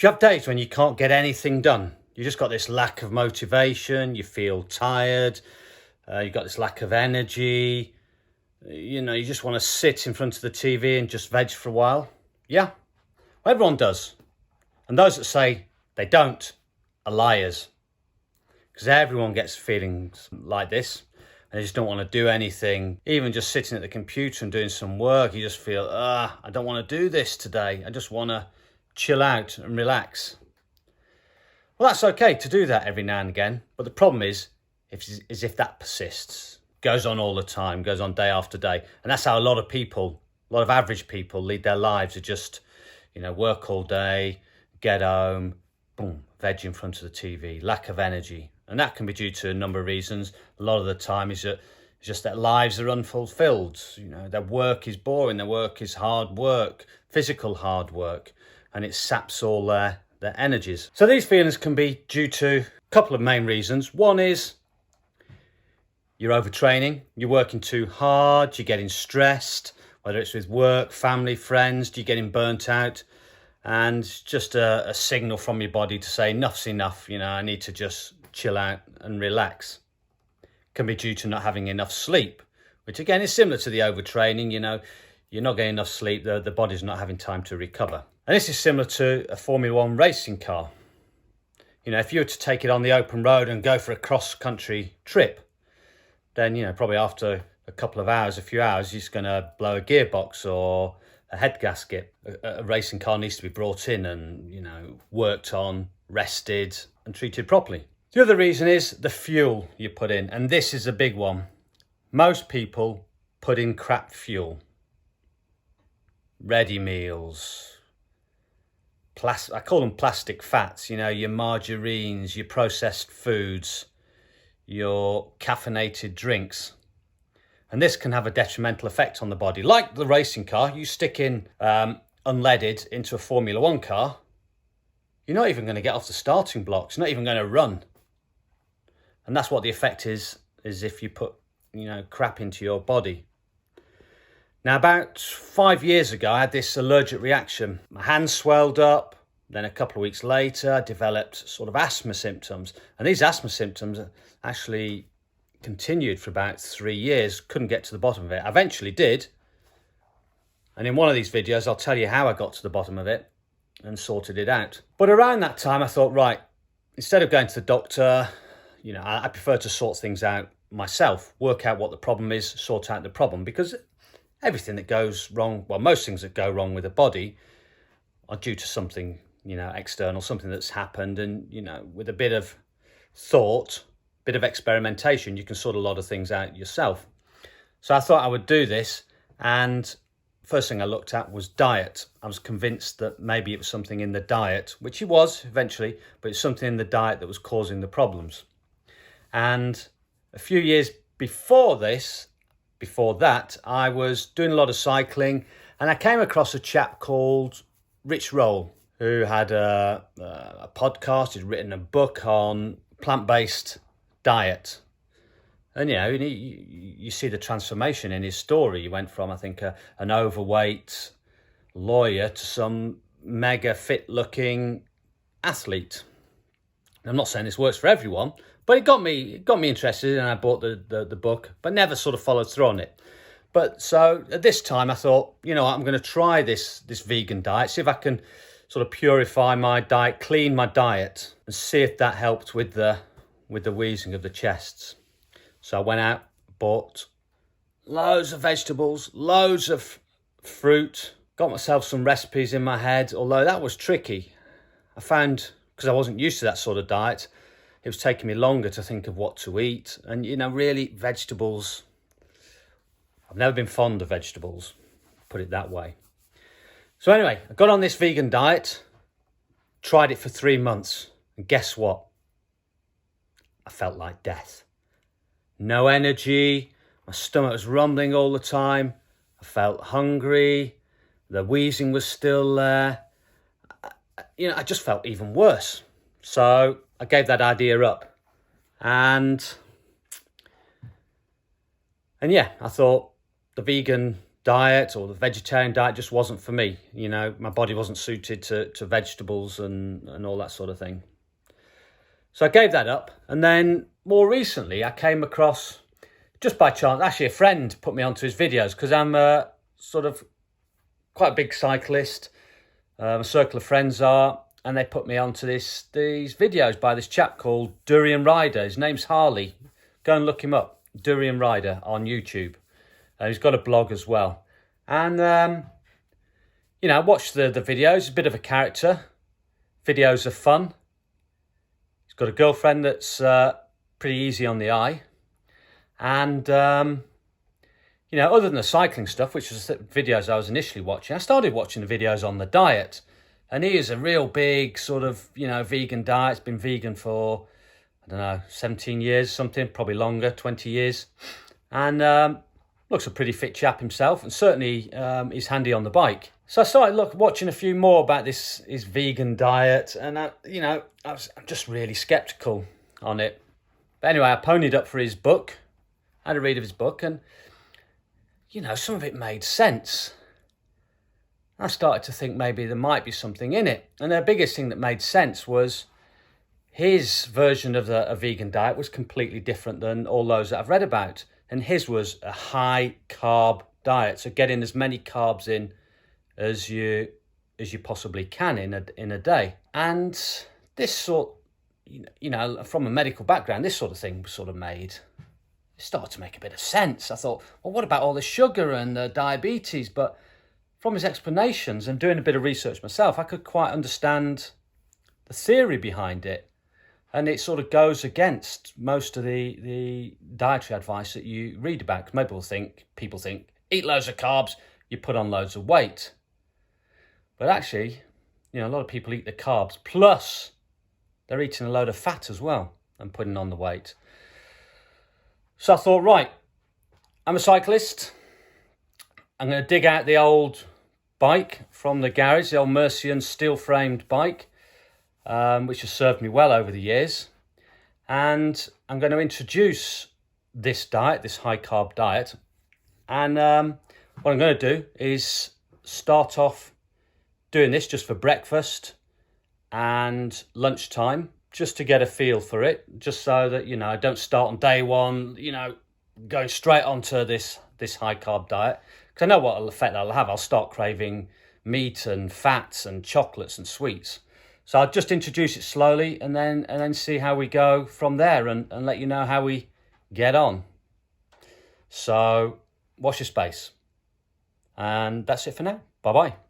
Do you have days when you can't get anything done? You just got this lack of motivation, you feel tired, you've got this lack of energy, you just want to sit in front of the TV and just veg for a while? Yeah, well, everyone does. And those that say they don't are liars. Because everyone gets feelings like this. And they just don't want to do anything. Even just sitting at the computer and doing some work, you just feel, I don't want to do this today. I just want to chill out and relax. Well, that's okay to do that every now and again. But the problem is if that persists, goes on all the time, goes on day after day. And that's how a lot of average people lead their lives, are just, work all day, get home, boom, veg in front of the TV, lack of energy. And that can be due to a number of reasons. A lot of the time is just that lives are unfulfilled. Their work is boring, their work is hard work, physical hard work, and it saps all their energies. So these feelings can be due to a couple of main reasons. One is you're overtraining, you're working too hard, you're getting stressed, whether it's with work, family, friends, you're getting burnt out, and just a signal from your body to say enough's enough, I need to just chill out and relax. Can be due to not having enough sleep, which again is similar to the overtraining. You're not getting enough sleep, the body's not having time to recover. And this is similar to a Formula One racing car. If you were to take it on the open road and go for a cross-country trip, then, probably after a couple of hours, a few hours, you're just going to blow a gearbox or a head gasket. A racing car needs to be brought in and, worked on, rested and treated properly. The other reason is the fuel you put in. And this is a big one. Most people put in crap fuel. Ready meals. I call them plastic fats. Your margarines, your processed foods, your caffeinated drinks. And this can have a detrimental effect on the body. Like the racing car, you stick in unleaded into a Formula One car, you're not even going to get off the starting blocks, not even going to run. And that's what the effect is if you put, crap into your body. Now, about 5 years ago, I had this allergic reaction. My hands swelled up. Then a couple of weeks later, I developed sort of asthma symptoms. And these asthma symptoms actually continued for about 3 years. Couldn't get to the bottom of it. I eventually did. And in one of these videos, I'll tell you how I got to the bottom of it and sorted it out. But around that time, I thought, right, instead of going to the doctor, I prefer to sort things out myself, work out what the problem is, sort out the problem, because everything that goes wrong, well, most things that go wrong with the body are due to something, external, something that's happened. And, with a bit of thought, bit of experimentation, you can sort a lot of things out yourself. So I thought I would do this. And first thing I looked at was diet. I was convinced that maybe it was something in the diet, which it was eventually, but it's something in the diet that was causing the problems. And a few years before that, I was doing a lot of cycling, and I came across a chap called Rich Roll, who had a podcast. He'd written a book on plant-based diet. And, you see the transformation in his story. He went from, I think, an overweight lawyer to some mega fit-looking athlete. I'm not saying this works for everyone, but it got me interested, and I bought the book, but never sort of followed through on it. But so at this time I thought, I'm going to try this vegan diet, see if I can sort of purify my diet, clean my diet, and see if that helped with the wheezing of the chests. So I went out, bought loads of vegetables, loads of fruit, got myself some recipes in my head, although that was tricky. I found, because I wasn't used to that sort of diet, it was taking me longer to think of what to eat. And, really, vegetables, I've never been fond of vegetables, put it that way. So anyway, I got on this vegan diet, tried it for 3 months, and guess what? I felt like death. No energy, my stomach was rumbling all the time, I felt hungry, the wheezing was still there. I just felt even worse. So I gave that idea up. And yeah, I thought the vegan diet or the vegetarian diet just wasn't for me. You know, my body wasn't suited to vegetables and all that sort of thing. So I gave that up. And then more recently, I came across, just by chance, actually a friend put me onto his videos because I'm sort of quite a big cyclist. A circle of friends are, and they put me onto these videos by this chap called Durian Rider. His name's Harley. Go and look him up, Durian Rider on YouTube. He's got a blog as well. And, you know, I watched the videos, a bit of a character. Videos are fun. He's got a girlfriend that's pretty easy on the eye. And, you know, other than the cycling stuff, which was the videos I was initially watching, I started watching the videos on the diet. And he is a real big sort of, you know, vegan diet. It's been vegan for, I don't know, 17 years, something, probably longer, 20 years. And looks a pretty fit chap himself, and certainly he's handy on the bike. So I started watching a few more about his vegan diet, and you know, I'm just really skeptical on it. But anyway, I ponied up for his book. I had a read of his book, and you know, some of it made sense. I started to think maybe there might be something in it. And the biggest thing that made sense was his version of a vegan diet was completely different than all those that I've read about. And his was a high carb diet. So getting as many carbs in as you possibly can in a day. And this sort, you know, from a medical background, this sort of thing was sort of made. It started to make a bit of sense. I thought, well, what about all the sugar and the diabetes? But from his explanations and doing a bit of research myself, I could quite understand the theory behind it. And it sort of goes against most of the dietary advice that you read about. Because people think, eat loads of carbs, you put on loads of weight. But actually, you know, a lot of people eat the carbs, plus they're eating a load of fat as well and putting on the weight. So I thought, right, I'm a cyclist. I'm going to dig out the old bike from the garage, the old Mercian steel-framed bike. Which has served me well over the years. And I'm going to introduce this diet, this high-carb diet. And what I'm going to do is start off doing this just for breakfast and lunchtime, just to get a feel for it, just so that, you know, I don't start on day one, you know, going straight onto this high-carb diet. Because I know what effect that'll have. I'll start craving meat and fats and chocolates and sweets. So I'll just introduce it slowly and then see how we go from there and let you know how we get on. So watch your space. And that's it for now. Bye-bye.